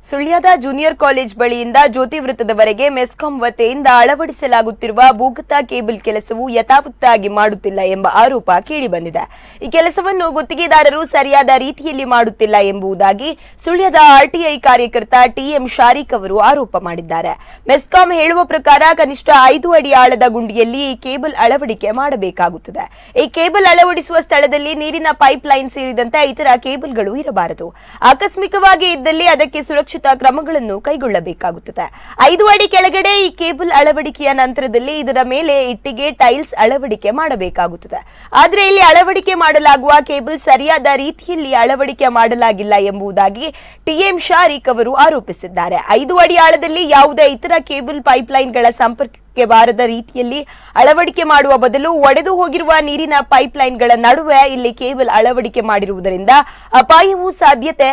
ಸುಳ್ಯದ junior college ಬಳಿಯಿಂದ ಜ್ಯೋತಿ ವೃತ್ತದವರೆಗೆ ಮೆಸ್ಕಾಂ ವತಿಯಿಂದ ಅಳವಡಿಸಲಾಗುತ್ತಿರುವ ಭೂಗತ ಕೇಬಲ್ ಕೆಲಸವು ಯಥಾವತ್ತಾಗಿ ಮಾಡುತ್ತಿಲ್ಲ ಎಂಬ ಆರೋಪ ಕೇಳಿಬಂದಿದೆ. ಈ ಕೆಲಸವನ್ನು ಗುತ್ತಿಗೆದಾರರು ಸರಿಯಾದ ರೀತಿಯಲ್ಲಿ ಮಾಡುತ್ತಿಲ್ಲ ಎಂಬುದಾಗಿ ಸುಳ್ಯದ ಆರ್ಟಿಐ ಕಾರ್ಯಕರ್ತ ಟಿಎಂ ಶಾರೀಕ್ ಅವರು ಆರೋಪ ಮಾಡಿದ್ದಾರೆ. ಮೆಸ್ಕಾಂ ಹೇಳುವ ಪ್ರಕಾರ ಕನಿಷ್ಠ 5 ಅಡಿ ಆಳದ ಗುಂಡಿಯಲ್ಲಿ ಈ ಕೇಬಲ್ ಅಳವಡಿಕೆ ಮಾಡಬೇಕಾಗುತ್ತದೆ. ಈ ಕೇಬಲ್ ಅಳವಡಿಸುವ ಸ್ಥಳದಲ್ಲಿ ನೀರಿನ ಪೈಪ್ ಲೈನ್ ಸೇರಿದಂತೆ ಇತರ ಕೇಬಲ್ಗಳು ಇರಬಾರದು. ಆಕಸ್ಮಿಕವಾಗಿ ಇದ್ದಲ್ಲಿ ಅದಕ್ಕೆ ಸುರಕ್ಷಿತ ಕ್ರಮಗಳನ್ನು ಕೈಗೊಳ್ಳಬೇಕಾಗುತ್ತದೆ. 5 ಅಡಿ ಕೆಳಗಡೆ ಈ ಕೇಬಲ್ ಅಳವಡಿಕೆಯ ನಂತರದಲ್ಲಿ ಇದರ ಮೇಲೆ ಇಟ್ಟಿಗೆ ಟೈಲ್ಸ್ ಅಳವಡಿಕೆ ಮಾಡಬೇಕಾಗುತ್ತದೆ. ಆದರೆ ಇಲ್ಲಿ ಅಳವಡಿಕೆ ಮಾಡಲಾಗುವ ಕೇಬಲ್ ಸರಿಯಾದ ರೀತಿಯಲ್ಲಿ ಅಳವಡಿಕೆ ಮಾಡಲಾಗಿಲ್ಲ ಎಂಬುದಾಗಿ ಟಿಎಂ ಶಾರೀಕ್ ಅವರು ಆರೋಪಿಸಿದ್ದಾರೆ. 5 ಅಡಿ ಆಳದಲ್ಲಿ ಯಾವುದೇ ಇತರ ಕೇಬಲ್ ಪೈಪ್ಲೈನ್ಗಳ ಸಂಪರ್ಕಕ್ಕೆ ಬಾರದ ರೀತಿಯಲ್ಲಿ ಅಳವಡಿಕೆ ಮಾಡುವ ಬದಲು ಒಡೆದು ಹೋಗಿರುವ ನೀರಿನ ಪೈಪ್ಲೈನ್ಗಳ ನಡುವೆ ಇಲ್ಲಿ ಕೇಬಲ್ ಅಳವಡಿಕೆ ಮಾಡಿರುವುದರಿಂದ ಅಪಾಯವೂ ಸಾಧ್ಯತೆ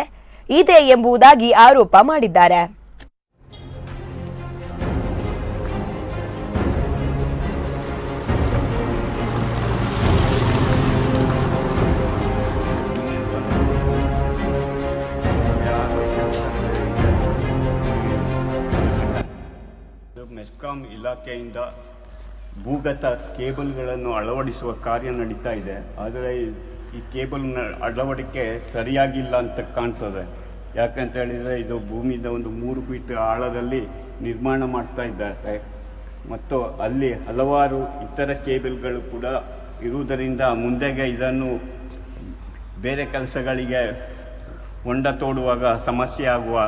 ಇದೆ ಎಂಬುದಾಗಿ ಆರೋಪ ಮಾಡಿದ್ದಾರೆ. ಮೆಸ್ಕಾಂ ಇಲಾಖೆಯಿಂದ ಭೂಗತ ಕೇಬಲ್ಗಳನ್ನು ಅಳವಡಿಸುವ ಕಾರ್ಯ ನಡೀತಾ ಇದೆ. ಆದರೆ ಈ ಕೇಬಲ್ ಅಳವಡಿಕೆ ಸರಿಯಾಗಿಲ್ಲ ಅಂತ ಕಾಣ್ತದೆ. ಯಾಕಂತ ಹೇಳಿದರೆ ಇದು ಭೂಮಿಯಿಂದ ಒಂದು 3 ಫೀಟ್ ಆಳದಲ್ಲಿ ನಿರ್ಮಾಣ ಮಾಡ್ತಾ ಇದ್ದಾರೆ ಮತ್ತು ಅಲ್ಲಿ ಹಲವಾರು ಇತರ ಕೇಬಲ್ಗಳು ಕೂಡ ಇರುವುದರಿಂದ ಮುಂದೆಗೆ ಇದನ್ನು ಬೇರೆ ಕೆಲಸಗಳಿಗೆ ಹೊಂಡ ತೋಡುವಾಗ ಸಮಸ್ಯೆ ಆಗುವ